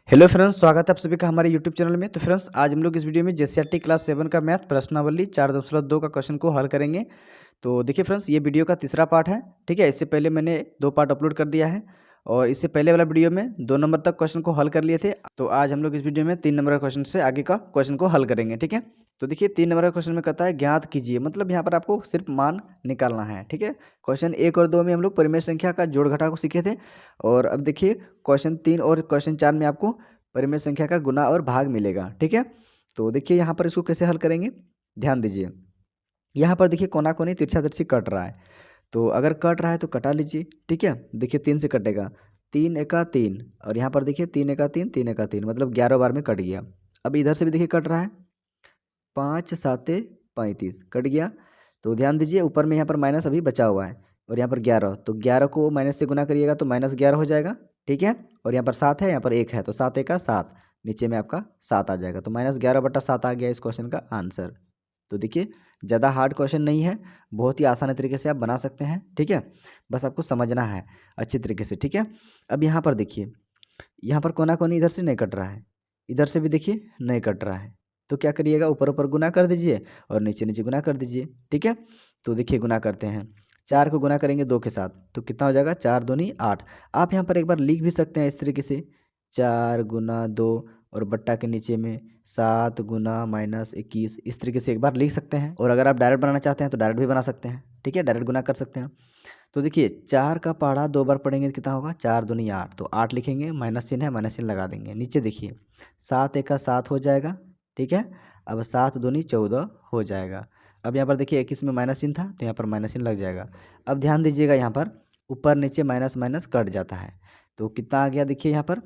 Hello friends, स्वागत है आप सभी का हमारे यूट्यूब चैनल में। तो फ्रेंड्स, आज हम लोग इस वीडियो में जेसीईआरटी क्लास 7 का मैथ प्रश्नावली 4.2 का क्वेश्चन को हल करेंगे। तो देखिए फ्रेंड्स, ये वीडियो का तीसरा पार्ट है। ठीक है, इससे पहले मैंने 2 पार्ट अपलोड कर दिया है और इससे पहले वाला वीडियो में 2 नंबर तक क्वेश्चन को हल कर लिए थे। तो आज हम लोग इस वीडियो में 3 नंबर का क्वेश्चन से आगे का क्वेश्चन को हल करेंगे। ठीक है, तो देखिए 3 नंबर का क्वेश्चन में कहता है ज्ञात कीजिए, मतलब यहाँ पर आपको सिर्फ मान निकालना है। ठीक है, क्वेश्चन 1 और 2 में हम लोग परिमेय संख्या का जोड़ घटा को सीखे थे और अब देखिए क्वेश्चन 3 और क्वेश्चन 4 में आपको परिमेय संख्या का गुना और भाग मिलेगा। ठीक है, तो देखिए यहाँ पर इसको कैसे हल करेंगे, ध्यान दीजिए। यहाँ पर देखिए कोना कोनी तिरछा तिरछी कट रहा है, तो अगर कट रहा है तो कटा लीजिए। ठीक है, देखिए 3 से कटेगा, 3 एका 3 और यहाँ पर देखिए 3 एका 3 3 एका 3 मतलब 11 बार में कट गया। अब इधर से भी देखिए कट रहा है, 5 साते 35 कट गया। तो ध्यान दीजिए ऊपर में यहाँ पर माइनस अभी बचा हुआ है और यहाँ पर 11, तो 11 को माइनस से गुना करिएगा तो -11 हो जाएगा। ठीक है, और यहाँ पर 7 है, यहाँ पर 1 है, तो 7 एका 7, नीचे में आपका 7 आ जाएगा, तो -11/7 आ गया इस क्वेश्चन का आंसर। तो देखिए ज़्यादा हार्ड क्वेश्चन नहीं है, बहुत ही आसान तरीके से आप बना सकते हैं। ठीक है, बस आपको समझना है अच्छी तरीके से। ठीक है, अब यहाँ पर देखिए, यहाँ पर कोना कोनी इधर से नहीं कट रहा है, इधर से भी देखिए नहीं कट रहा है, तो क्या करिएगा ऊपर ऊपर गुना कर दीजिए और नीचे नीचे गुना कर दीजिए। ठीक है, तो देखिए गुना करते हैं, 4 को गुना करेंगे 2 के साथ तो कितना हो जाएगा, 4 दूनी 8। आप यहाँ पर एक बार लिख भी सकते हैं इस तरीके से, 4 गुना 2 और बट्टा के नीचे में 7 गुना -21, इस तरीके से एक बार लिख सकते हैं। और अगर आप डायरेक्ट बनाना चाहते हैं तो डायरेक्ट भी बना सकते हैं। ठीक है, डायरेक्ट गुना कर सकते हैं। तो देखिए 4 का पहाड़ा 2 बार पढ़ेंगे तो कितना होगा, 4 दूनी 8, तो 8 लिखेंगे, माइनस चिन्ह है, माइनस चिन्ह लगा देंगे। नीचे देखिए 7 एका 7 हो जाएगा। ठीक है, अब 7 दूनी 14 हो जाएगा। अब यहाँ पर देखिए 21 में माइनस चिन्ह था तो यहाँ पर माइनस चिन्ह लग जाएगा। अब ध्यान दीजिएगा यहाँ पर ऊपर नीचे माइनस माइनस कट जाता है, तो कितना आ गया देखिए यहाँ पर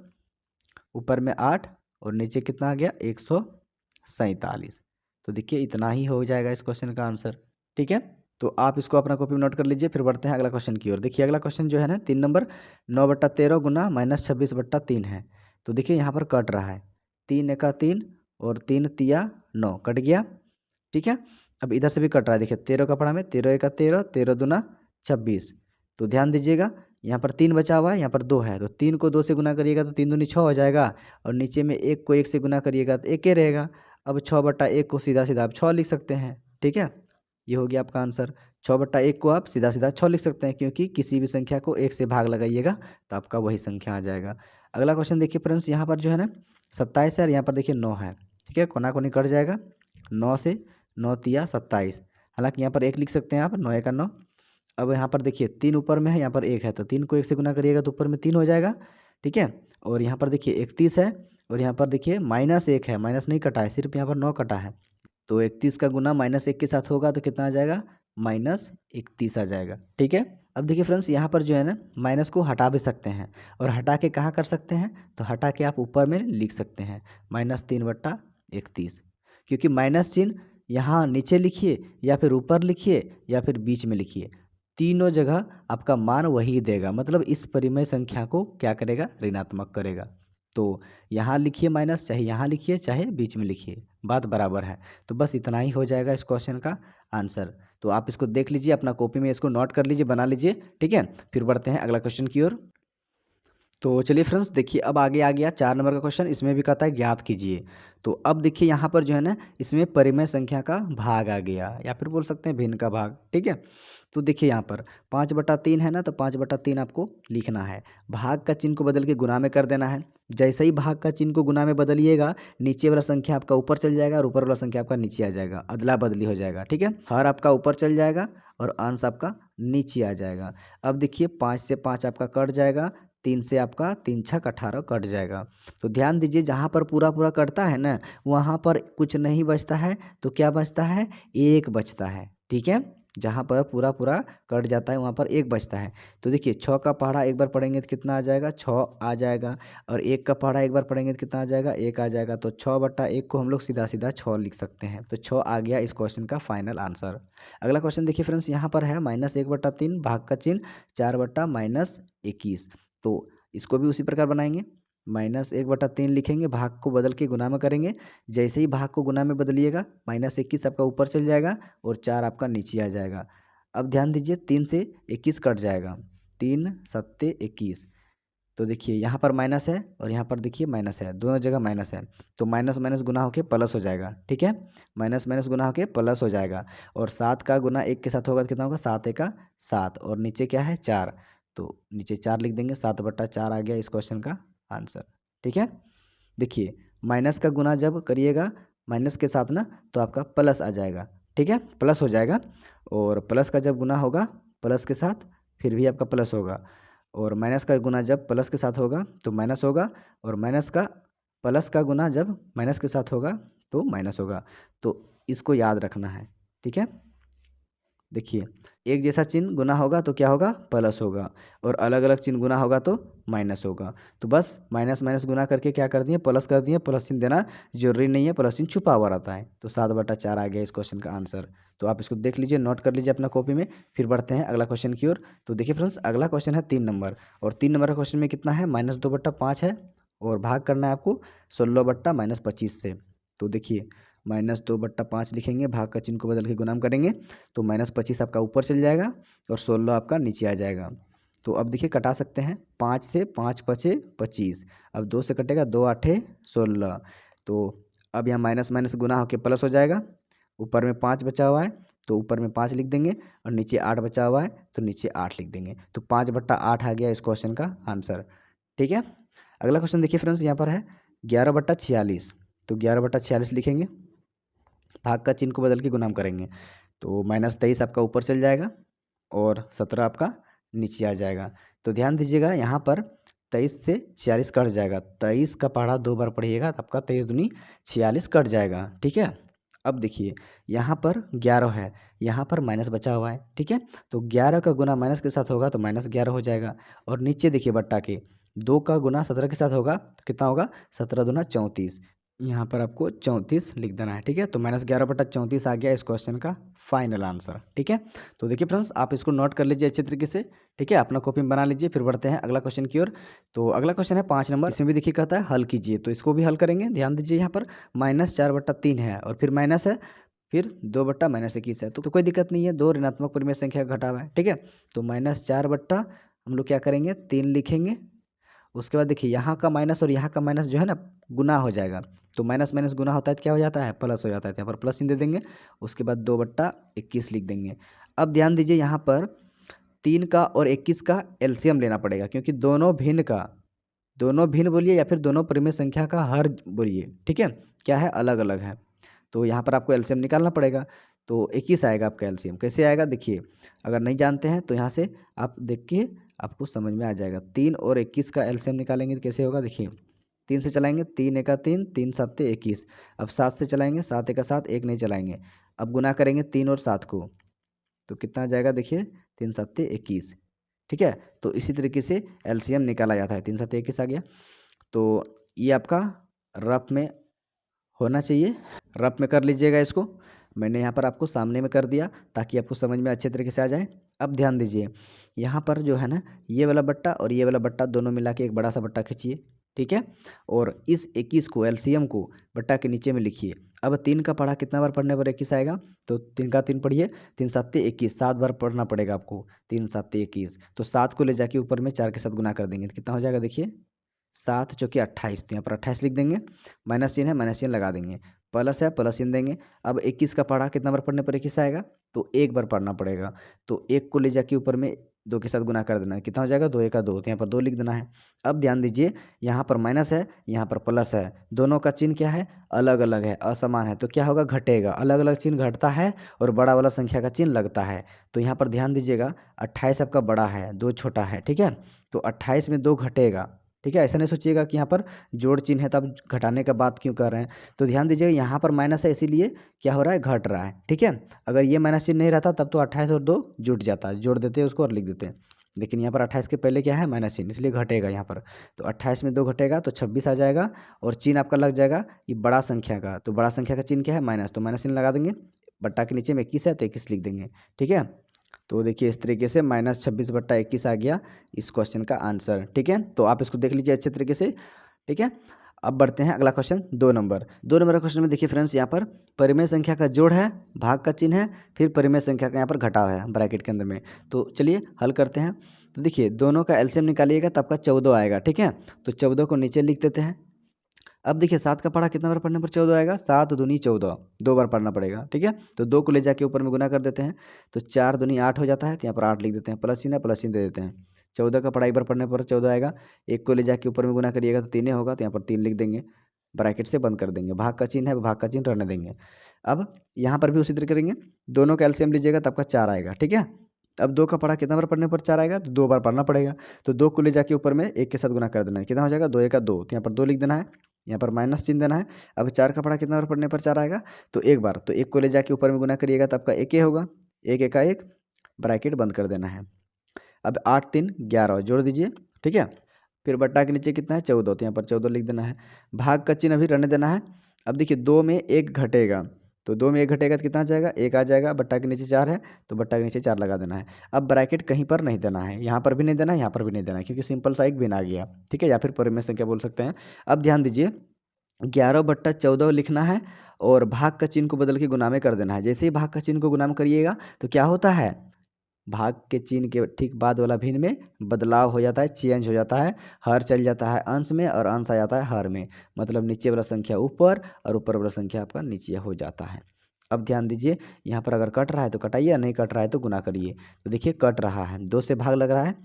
ऊपर में 8 और नीचे कितना आ गया 147। तो देखिए इतना ही हो जाएगा इस क्वेश्चन का आंसर। ठीक है, तो आप इसको अपना कॉपी में नोट कर लीजिए, फिर बढ़ते हैं अगला क्वेश्चन की ओर। देखिए अगला क्वेश्चन जो है ना 3 नंबर, 9/13 गुना -26/3 है। तो देखिए यहाँ पर कट रहा है, 3 एका 3 और 3 तिया 9 कट गया। ठीक है, अब इधर से भी कट रहा है, देखिए 13 का पढ़ा में 13 एका 13, 13 दूना 26। तो ध्यान दीजिएगा यहाँ पर 3 बचा हुआ है, यहाँ पर 2 है, तो 3 को 2 से गुना करिएगा तो 3 दूनी 6 हो जाएगा और नीचे में 1 को 1 से गुना करिएगा तो 1 ही रहेगा। अब 6/1 को सीधा सीधा आप 6 लिख सकते हैं। ठीक है, ये हो गया आपका आंसर। 6/1 को आप सीधा सीधा 6 लिख सकते हैं, क्योंकि किसी भी संख्या को 1 से भाग लगाइएगा तो आपका वही संख्या आ जाएगा। अगला क्वेश्चन देखिए फ्रेंड्स, यहाँ पर जो है ना 27 है और यहाँ पर देखिए 9 है। ठीक है, कोना कोनी कट जाएगा, 9 से 9 तिया 27, हालांकि यहाँ पर 1 लिख सकते हैं आप, 9 एका 9। अब यहाँ पर देखिए 3 ऊपर में है, यहाँ पर 1 है, तो 3 को 1 से गुना करिएगा तो ऊपर में 3 हो जाएगा। ठीक है, और यहाँ पर देखिए 31 है और यहाँ पर देखिए -1 है, माइनस नहीं कटा है, सिर्फ यहाँ पर 9 कटा है, तो 31 का गुना -1 के साथ होगा तो कितना आ जाएगा, -31 आ जाएगा। ठीक है, अब देखिए फ्रेंड्स यहाँ पर जो है ना माइनस को हटा भी सकते हैं, और हटा के कहाँ कर सकते हैं, तो हटा के आप ऊपर में लिख सकते हैं -3/31, क्योंकि माइनस चिन्ह यहाँ नीचे लिखिए या फिर ऊपर लिखिए या फिर बीच में लिखिए, तीनों जगह आपका मान वही देगा, मतलब इस परिमेय संख्या को क्या करेगा, ऋणात्मक करेगा। तो यहाँ लिखिए माइनस, चाहे यहाँ लिखिए चाहे बीच में लिखिए, बात बराबर है। तो बस इतना ही हो जाएगा इस क्वेश्चन का आंसर। तो आप इसको देख लीजिए, अपना कॉपी में इसको नोट कर लीजिए, बना लीजिए। ठीक है, फिर बढ़ते हैं अगला क्वेश्चन की ओर। तो चलिए फ्रेंड्स देखिए, अब आगे आ गया 4 नंबर का क्वेश्चन, इसमें भी कहता है ज्ञात कीजिए। तो अब देखिए यहाँ पर जो है ना इसमें परिमेय संख्या का भाग आ गया, या फिर बोल सकते हैं भिन्न का भाग। ठीक है, तो देखिए यहाँ पर 5/3 है ना, तो 5/3 आपको लिखना है, भाग का चिन्ह को बदल के गुना में कर देना है। जैसे ही भाग का चिन्ह को गुना में बदलिएगा, नीचे वाला संख्या आपका ऊपर चल जाएगा और ऊपर वाला संख्या आपका नीचे आ जाएगा, अदला बदली हो जाएगा। ठीक है, हर आपका ऊपर चल जाएगा और अंश आपका नीचे आ जाएगा। अब देखिए 5 से 5 आपका कट जाएगा, 3 से आपका 3 छक 18 कट जाएगा। तो ध्यान दीजिए जहाँ पर पूरा पूरा कटता है ना, वहाँ पर कुछ नहीं बचता है, तो क्या बचता है, 1 बचता है। ठीक है, जहाँ पर पूरा पूरा कट जाता है वहाँ पर 1 बचता है। तो देखिए 6 का पहाड़ा एक बार पढ़ेंगे तो कितना आ जाएगा, 6 आ जाएगा, और 1 का पहाड़ा एक बार पढ़ेंगे तो कितना आ जाएगा, 1 आ जाएगा। तो 6/1 को हम लोग सीधा सीधा 6 लिख सकते हैं, तो 6 आ गया इस क्वेश्चन का फाइनल आंसर। अगला क्वेश्चन देखिए फ्रेंड्स, यहाँ पर है -1/3 भाग का चिन्ह 4/-21। तो इसको भी उसी प्रकार बनाएंगे, -1/3 लिखेंगे, भाग को बदल के गुना में करेंगे। जैसे ही भाग को गुना में बदलिएगा, -21 आपका ऊपर चल जाएगा और 4 आपका नीचे आ जाएगा। अब ध्यान दीजिए 3 से 21 कट जाएगा, 3 सत्ते 21, तो देखिए यहाँ पर माइनस है और यहाँ पर देखिए माइनस है, दोनों जगह माइनस है। तो माइनस माइनस गुना होके प्लस हो जाएगा, ठीक है। माइनस माइनस गुना होके प्लस हो जाएगा। और 7 का गुना 1 के साथ होगा तो कितना होगा, 7 एका 7 और नीचे क्या है 4। तो नीचे 4 लिख देंगे, 7/4 आ गया इस क्वेश्चन का आंसर, ठीक है। देखिए माइनस का गुना जब करिएगा माइनस के साथ ना तो आपका प्लस आ जाएगा, ठीक है, प्लस हो जाएगा। और प्लस का जब गुना होगा प्लस के साथ फिर भी आपका प्लस होगा। और माइनस का गुना जब प्लस के साथ होगा तो माइनस होगा। और माइनस का प्लस का गुना जब माइनस के साथ होगा तो माइनस होगा। तो इसको याद रखना है, ठीक है। देखिए एक जैसा चिन्ह गुना होगा तो क्या होगा, प्लस होगा। और अलग अलग चिन्ह गुना होगा तो माइनस होगा। तो बस माइनस माइनस गुना करके क्या कर दिए, प्लस कर दिए। प्लस चिन्ह देना जरूरी नहीं है, प्लस चिन्ह छुपा हुआ रहता है। तो 7/4 आ गया इस क्वेश्चन का आंसर। तो आप इसको देख लीजिए, नोट कर लीजिए अपना कॉपी में। फिर बढ़ते हैं अगला क्वेश्चन की ओर। तो देखिए फ्रेंड्स अगला क्वेश्चन है 3 नंबर। और 3 नंबर का क्वेश्चन में कितना है, -2/5 है। और भाग करना है आपको 16/-25 से। तो देखिए -2/5 लिखेंगे, भाग का चिन्ह को बदल के गुणाम करेंगे तो -25 आपका ऊपर चल जाएगा और 16 आपका नीचे आ जाएगा। तो अब देखिए कटा सकते हैं, 5 से 5 पचे 25। अब 2 से कटेगा, 2 8 16। तो अब यहाँ माइनस माइनस गुना होकर प्लस हो जाएगा। ऊपर में 5 बचा हुआ है तो ऊपर में 5 लिख देंगे और नीचे 8 बचा हुआ है तो नीचे 8 लिख देंगे। तो 5/8 आ गया इस क्वेश्चन का आंसर, ठीक है। अगला क्वेश्चन देखिए फ्रेंड्स, यहाँ पर है 11/46। तो 11/46 लिखेंगे, भाग का चिन्ह को बदल के गुणाम करेंगे तो -23 आपका ऊपर चल जाएगा और 17 आपका नीचे आ जाएगा। तो ध्यान दीजिएगा यहाँ पर 23 से 46 कट जाएगा। 23 का पहाड़ा 2 बार पढ़िएगा तो आपका 23 दूनी 46 कट जाएगा, ठीक है। अब देखिए यहाँ पर 11 है, यहाँ पर माइनस बचा हुआ है, ठीक है। तो 11 का गुना माइनस के साथ होगा तो -11 हो जाएगा। और नीचे देखिए बट्टा के 2 का गुना 17 के साथ होगा तो कितना होगा, 17 दूना 34। यहाँ पर आपको 34 लिख देना है, ठीक है। तो -11/34 आ गया इस क्वेश्चन का फाइनल आंसर, ठीक है। तो देखिए फ्रेंड्स आप इसको नोट कर लीजिए अच्छे तरीके से, ठीक है, अपना कॉपी में बना लीजिए। फिर बढ़ते हैं अगला क्वेश्चन की ओर। तो अगला क्वेश्चन है 5 नंबर। इसमें भी देखिए कहता है हल कीजिए, तो इसको भी हल करेंगे। ध्यान दीजिए यहाँ पर -4/3 है और फिर माइनस है, फिर 2/-21 है। तो कोई दिक्कत नहीं है, 2 ऋणात्मक परिमेय संख्या घटा हुआ है, ठीक है। तो -4 हम लोग क्या करेंगे 3 लिखेंगे। उसके बाद देखिए यहाँ का माइनस और यहाँ का माइनस जो है ना गुना हो जाएगा। तो माइनस माइनस गुना होता है तो क्या हो जाता है, प्लस हो जाता है। तो यहाँ पर प्लस चिन्ह दे देंगे। उसके बाद 2/21 लिख देंगे। अब ध्यान दीजिए यहाँ पर 3 का और 21 का एलसीएम लेना पड़ेगा, क्योंकि दोनों भिन्न बोलिए या फिर दोनों परिमेय संख्या का हर बोलिए, ठीक है, क्या है अलग अलग है। तो यहाँ पर आपको एलसीएम निकालना पड़ेगा। तो 21 आएगा आपका एलसीएम। कैसे आएगा देखिए, अगर नहीं जानते हैं तो यहाँ से आप देखिए आपको समझ में आ जाएगा। 3 और 21 का एलसीएम निकालेंगे तो कैसे होगा देखिए, 3 से चलाएंगे 3 एका 3, 3 7 21। अब 7 से चलाएंगे 7 एका 7, 1 नहीं चलाएंगे। अब गुना करेंगे 3 और 7 को तो कितना आ जाएगा देखिए, 3 7 21, ठीक है। तो इसी तरीके से एलसीएम निकाला जाता है। 3 7 21 आ गया। तो ये आपका रफ में होना चाहिए, रफ में कर लीजिएगा इसको। मैंने यहाँ पर आपको सामने में कर दिया ताकि आपको समझ में अच्छे तरीके से आ जाए। अब ध्यान दीजिए यहाँ पर जो है ना ये वाला बट्टा और ये वाला बट्टा दोनों मिला के एक बड़ा सा बट्टा खींचिए, ठीक है। और इस 21 को एलसीएम को बट्टा के नीचे में लिखिए। अब 3 का पढ़ा कितना बार पढ़ने पर 21 आएगा, तो 3 का 3 पढ़िए, 3 7 21, 7 बार पढ़ना पड़ेगा आपको। 3 7 21, तो 7 को ले जाके ऊपर में 4 के साथ गुना कर देंगे तो कितना हो जाएगा देखिए, 7 चौके 28। तो यहाँ पर 28 लिख देंगे। माइनस चिन्ह है, माइनस चिन्ह लगा देंगे। प्लस है, प्लस चिन्ह देंगे। अब 21 का पढ़ा कितना बार पढ़ने पर 21 आएगा, तो 1 बार पढ़ना पड़ेगा। तो 1 को ले जाके ऊपर में 2 के साथ गुना कर देना है। कितना हो जाएगा, 2 एका 2। तो यहाँ पर 2 लिख देना है। अब ध्यान दीजिए यहाँ पर माइनस है, यहाँ पर प्लस है, दोनों का चिन्ह क्या है, अलग अलग है, असमान है। तो क्या होगा, घटेगा। अलग अलग चिन्ह घटता है और बड़ा वाला संख्या का चिन्ह लगता है। तो यहाँ पर ध्यान दीजिएगा 28 आपका बड़ा है, 2 छोटा है, ठीक है। तो 28 में 2 घटेगा, ठीक है। ऐसा नहीं सोचिएगा कि यहाँ पर जोड़ चिन्ह है तो आप घटाने का बात क्यों कर रहे हैं। तो ध्यान दीजिएगा यहाँ पर माइनस है, इसीलिए क्या हो रहा है, घट रहा है, ठीक है। अगर ये माइनस चिन्ह नहीं रहता तब तो 28 और 2 जुट जाता, जोड़ देते उसको और लिख देते। लेकिन यहाँ पर 28 के पहले क्या है, माइनस चिन्ह, इसलिए घटेगा यहाँ पर। तो 28 में 2 घटेगा तो 26 आ जाएगा और चिन्ह आपका लग जाएगा ये बड़ा संख्या का। तो बड़ा संख्या का चिन्ह क्या है, माइनस, तो माइनस चिन्ह लगा देंगे। बट्टा के नीचे में 21 है तो 21 लिख देंगे, ठीक है। तो देखिए इस तरीके से -26/21 आ गया इस क्वेश्चन का आंसर, ठीक है। तो आप इसको देख लीजिए अच्छे तरीके से, ठीक है। अब बढ़ते हैं अगला क्वेश्चन 2 नंबर। 2 नंबर का क्वेश्चन में देखिए फ्रेंड्स, यहाँ पर परिमेय संख्या का जोड़ है, भाग का चिन्ह है, फिर परिमेय संख्या का यहाँ पर घटाव है ब्रैकेट के अंदर में। तो चलिए हल करते हैं। तो देखिए दोनों का एलसीएम निकालिएगा तो आपका 14 आएगा, ठीक है। तो 14 को नीचे लिख देते हैं। अब देखिए 7 का पढ़ा कितना बार पढ़ने पर 14 आएगा, 7 दूनी 14, 2 बार पढ़ना पड़ेगा, ठीक है। तो 2 को ले जाके ऊपर में गुना कर देते हैं, तो 4 दूनी 8 हो जाता है, तो यहाँ पर 8 लिख देते हैं, प्लस चिन्ह है, प्लस चिन्ह दे देते हैं। 14 का पढ़ा एक बार पढ़ने पर 14 आएगा, 1 को ले जाके ऊपर में गुना करिएगा तो 3 होगा, तो यहाँ पर 3 लिख देंगे, ब्रैकेट से बंद कर देंगे। भाग का चिन्ह है, भाग का चिन्ह रहने देंगे। अब यहाँ पर भी उसी तरह करेंगे, दोनों का एलसीएम लीजिएगा तब का 4 आएगा, ठीक है। अब 2 का पढ़ा कितना बार पढ़ने पर 4 आएगा, तो 2 बार पढ़ना पड़ेगा। तो 2 को ले जाके ऊपर में 1 के साथ गुना कर देना है, कितना हो जाएगा, 2 1 का 2, तो यहाँ पर 2 लिख देना है, यहाँ पर माइनस चिन्ह देना है। अब 4 का पढ़ा कितना बार पढ़ने पर 4 आएगा, तो 1 बार, तो 1 को ले जाके ऊपर में गुना करिएगा तो आपका 1 होगा, 1 1 का 1, ब्रैकेट बंद कर देना है। अब 8 3 11 जोड़ दीजिए, ठीक है। फिर बट्टा के नीचे कितना है, 14, तो यहाँ पर 14 लिख देना है। भाग का चिन्ह अभी रहने देना है। अब देखिए 2 में 1 घटेगा, तो 2 में 1 घटेगा तो कितना आ जाएगा, 1 आ जाएगा। बट्टा के नीचे 4 है, तो बट्टा के नीचे 4 लगा देना है। अब ब्रैकेट कहीं पर नहीं देना है, यहाँ पर भी नहीं देना है, यहाँ पर भी नहीं देना है, क्योंकि सिंपल सा एक भिन्न आ गया, ठीक है, या फिर परिमेय संख्या बोल सकते हैं। अब ध्यान दीजिए 11/14 लिखना है और भाग का चिन्ह को बदल के गुना में कर देना है। जैसे ही भाग का चिन्ह को गुना में करिएगा तो क्या होता है, भाग के चिन्ह के ठीक बाद वाला भिन्न में बदलाव हो जाता है, चेंज हो जाता है, हर चल जाता है अंश में और अंश आ जाता है हर में। मतलब नीचे वाला संख्या ऊपर और ऊपर वाला संख्या आपका नीचे हो जाता है। अब ध्यान दीजिए यहाँ पर अगर कट रहा है तो कटाइए, नहीं कट रहा है तो गुना करिए। तो देखिए कट रहा है, 2 से भाग लग रहा है,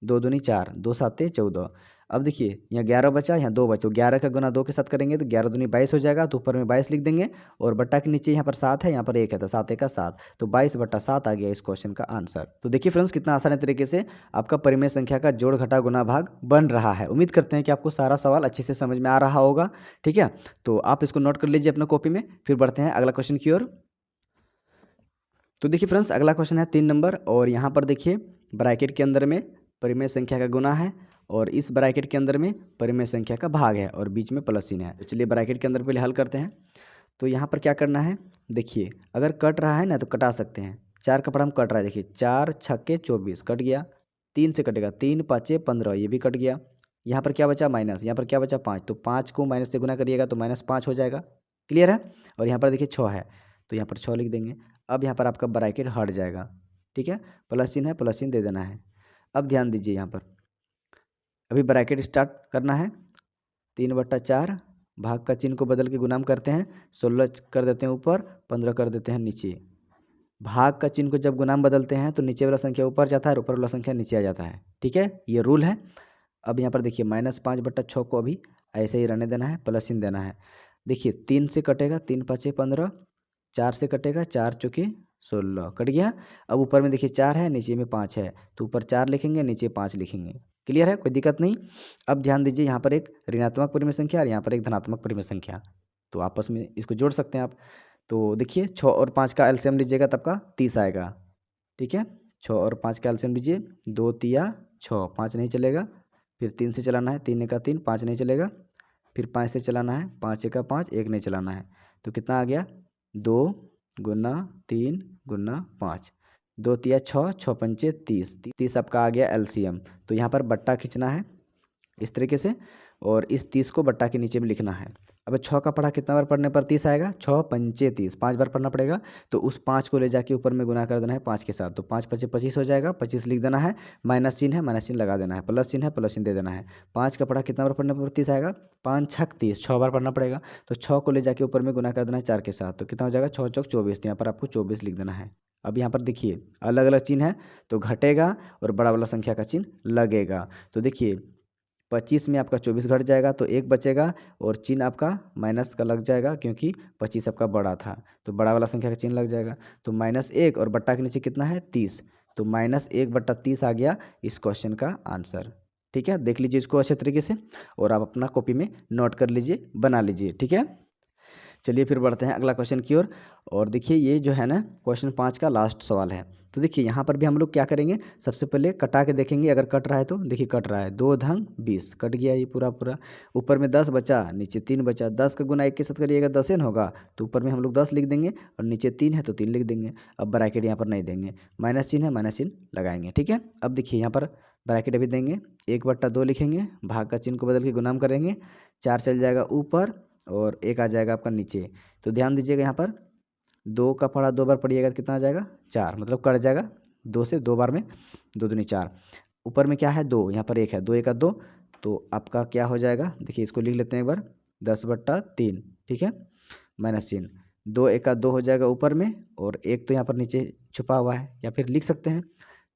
2 दूनी 4, 2 7 14। अब देखिए यहाँ 11 बचा, यहाँ 2 बचा, 11 का गुना 2 के साथ करेंगे तो 11 दूनी 22 हो जाएगा, तो ऊपर में 22 लिख देंगे। और बट्टा के नीचे यहाँ पर 7 है, यहाँ पर 1 है, तो 7 1 का 7, तो 22/7 आ गया इस क्वेश्चन का आंसर। तो देखिए फ्रेंड्स कितना आसान तरीके से आपका परिमेय संख्या का जोड़ घटा गुना भाग बन रहा है। उम्मीद करते हैं कि आपको सारा सवाल अच्छे से समझ में आ रहा होगा, ठीक है। तो आप इसको नोट कर लीजिए अपना कॉपी में। फिर बढ़ते हैं अगला क्वेश्चन की ओर। तो देखिए फ्रेंड्स अगला क्वेश्चन है 3 नंबर, और यहाँ पर देखिए ब्रैकेट के अंदर में परिमेय संख्या का गुना है और इस ब्रैकेट के अंदर में परिमेय संख्या का भाग है और बीच में प्लस चिन्ह है। तो चलिए ब्रैकेट के अंदर पहले हल करते हैं। तो यहाँ पर क्या करना है, देखिए अगर कट रहा है ना तो कटा सकते हैं। 4 का पढ़ा हम कट रहा है, देखिए 4 छक्के 24 कट गया, 3 से कटेगा, 3 5 15 ये भी कट गया। यहाँ पर क्या बचा, माइनस, यहाँ पर क्या बचा 5, तो 5 को माइनस से गुना करिएगा तो -5 हो जाएगा, क्लियर है। और यहाँ पर देखिए 6 है, तो यहाँ पर 6 लिख देंगे। अब यहाँ पर आपका ब्रैकेट हट जाएगा, ठीक है, प्लस चिन्ह है, प्लस चिन्ह दे देना है। अब ध्यान दीजिए यहाँ पर अभी ब्रैकेट स्टार्ट करना है, 3/4 भाग का चिन्ह को बदल के गुणाम करते हैं, 16 कर देते हैं ऊपर, 15 कर देते हैं नीचे। भाग का चिन्ह को जब गुणाम बदलते हैं तो नीचे वाला संख्या ऊपर जाता है और ऊपर वाला संख्या नीचे आ जाता है, ठीक है, ये रूल है। अब यहाँ पर देखिए -5/6 को अभी ऐसे ही रहने देना है, प्लस चिन्ह देना है। देखिए 3 से कटेगा, 3 5 15, 4 से कटेगा, 4 चौके 16 कट गया। अब ऊपर में देखिए 4 है, नीचे में 5 है, तो ऊपर 4 लिखेंगे, नीचे 5 लिखेंगे, क्लियर है, कोई दिक्कत नहीं। अब ध्यान दीजिए यहाँ पर एक ऋणात्मक परिमेय संख्या और यहाँ पर एक धनात्मक परिमेय संख्या, तो आपस में इसको जोड़ सकते हैं आप। तो देखिए 6 और 5 का एलसीएम लीजिएगा तब का 30 आएगा, ठीक है। 6 और 5 का एलसीएम लीजिए, 2 तिया 6, 5 नहीं चलेगा, फिर 3 से चलाना है, 3 का 3, 5 नहीं चलेगा, फिर 5 से चलाना है, 5 का 5, 1 नहीं चलाना है, तो कितना आ गया, 2 गुना 3 गुना 5, 2 तिया 6, 6 पंचे 30, 30 आपका आ गया एलसीएम। तो यहाँ पर बट्टा खींचना है इस तरीके से और इस 30 को बट्टा के नीचे में लिखना है। अब 6 का पढ़ा कितना बार पढ़ने पर 30 आएगा, 6 पंचे 30, 5 बार पढ़ना पड़ेगा, तो उस 5 को ले जाके ऊपर में गुना कर देना है 5 के साथ, तो 5 5 25 हो जाएगा, 25 लिख देना है, माइनस चिन्ह है, माइनस चिन्ह लगा देना है, प्लस चिन्ह है, प्लस चिन्ह दे देना है। 5 का पढ़ा कितना बार पढ़ने पर 30 आएगा, 5 छक 30, 6 बार पढ़ना पड़ेगा, तो 6 को ले जाके ऊपर में गुना कर देना है 4 के साथ, तो कितना हो जाएगा, 6 चौक 24, तो यहाँ पर आपको 24 लिख देना है। अब यहाँ पर देखिए अलग अलग चिन्ह है तो घटेगा और बड़ा वाला संख्या का चिन्ह लगेगा। तो देखिए 25 में आपका 24 घट जाएगा तो 1 बचेगा और चिन्ह आपका माइनस का लग जाएगा क्योंकि 25 आपका बड़ा था, तो बड़ा वाला संख्या का चिन्ह लग जाएगा। तो -1 और बट्टा के नीचे कितना है 30, तो -1/30 आ गया इस क्वेश्चन का आंसर, ठीक है। देख लीजिए इसको अच्छे तरीके से और आप अपना कॉपी में नोट कर लीजिए, बना लीजिए, ठीक है। चलिए फिर बढ़ते हैं अगला क्वेश्चन की ओर। और देखिए ये जो है ना क्वेश्चन 5 का लास्ट सवाल है। तो देखिए यहाँ पर भी हम लोग क्या करेंगे, सबसे पहले कटा के देखेंगे, अगर कट रहा है तो देखिए कट रहा है, 2 धंग 20 कट गया ये पूरा पूरा। ऊपर में 10 बचा, नीचे 3 बचा, 10 का गुना 1 के साथ करिएगा 10 न होगा, तो ऊपर में हम लोग 10 लिख देंगे और नीचे 3 है तो 3 लिख देंगे। अब ब्रैकेट यहाँ पर नहीं देंगे, माइनस चिन्ह है, माइनस चिन्ह लगाएंगे। ठीक है, अब देखिए यहाँ पर ब्रैकेट अभी देंगे, 1/2 लिखेंगे, भाग का चिन्ह को बदल के गुणाम करेंगे, 4 चल जाएगा ऊपर और 1 आ जाएगा आपका नीचे। तो ध्यान दीजिएगा यहाँ पर 2 का पढ़ा 2 बार पढ़िएगा तो कितना आ जाएगा, 4, मतलब कट जाएगा 2 से 2 बार में, 2 दूनी 4। ऊपर में क्या है 2, यहाँ पर 1 है, 2 1 2, तो आपका क्या हो जाएगा, देखिए इसको लिख लेते हैं एक बार, 10/3। ठीक है, माइनस चिन्ह, 2 1 2 हो जाएगा ऊपर में, और 1 तो यहाँ पर नीचे छुपा हुआ है, या फिर लिख सकते हैं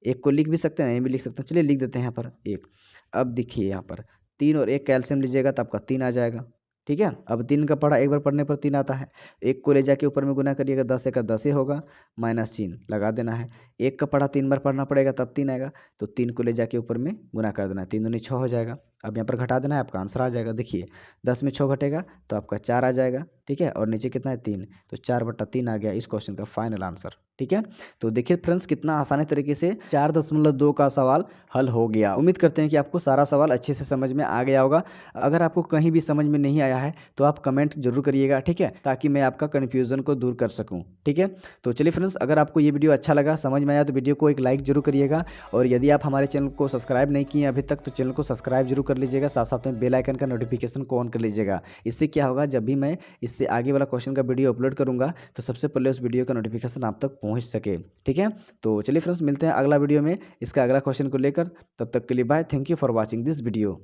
1 को लिख भी सकते हैं, नहीं भी लिख सकते हैं, चलिए लिख देते हैं यहाँ पर 1। अब देखिए यहाँ पर 3 और 1 कैल्शियम लीजिएगा तो आपका 3 आ जाएगा। ठीक है, अब 3 का पढ़ा एक बार पढ़ने पर 3 आता है, 1 को ले जाके ऊपर में गुना करिएगा, 10 1 10 ही होगा, माइनस चिन्ह लगा देना है। 1 का पढ़ा 3 बार पढ़ना पड़ेगा तब 3 आएगा, तो 3 को ले जाके ऊपर में गुना कर देना है, 3 दूनी 6 हो जाएगा। अब यहाँ पर घटा देना है, आपका आंसर आ जाएगा। देखिए 10 में 6 घटेगा तो आपका 4 आ जाएगा। ठीक है, और नीचे कितना है 3, तो 4/3 आ गया इस क्वेश्चन का फाइनल आंसर। ठीक है, तो देखिए फ्रेंड्स कितना आसानी तरीके से 4.2 का सवाल हल हो गया। उम्मीद करते हैं कि आपको सारा सवाल अच्छे से समझ में आ गया होगा। अगर आपको कहीं भी समझ में नहीं आया है तो आप कमेंट जरूर करिएगा, ठीक है, ताकि मैं आपका कन्फ्यूजन को दूर कर सकूं। ठीक है, तो चलिए फ्रेंड्स, अगर आपको ये वीडियो अच्छा लगा, समझ में आया, तो वीडियो को एक लाइक जरूर करिएगा, और यदि आप हमारे चैनल को सब्सक्राइब नहीं किए अभी तक तो चैनल को सब्सक्राइब जरूर कर लीजिएगा, साथ साथ में बेल आइकन का नोटिफिकेशन को ऑन कर लीजिएगा। इससे क्या होगा, जब भी मैं इससे आगे वाला क्वेश्चन का वीडियो अपलोड करूंगा तो सबसे पहले उस वीडियो का नोटिफिकेशन आप तक पहुंच सके। ठीक है, तो चलिए फ्रेंड्स, मिलते हैं अगला वीडियो में इसका अगला क्वेश्चन को लेकर। तब तक के लिए bye, thank you for watching this video.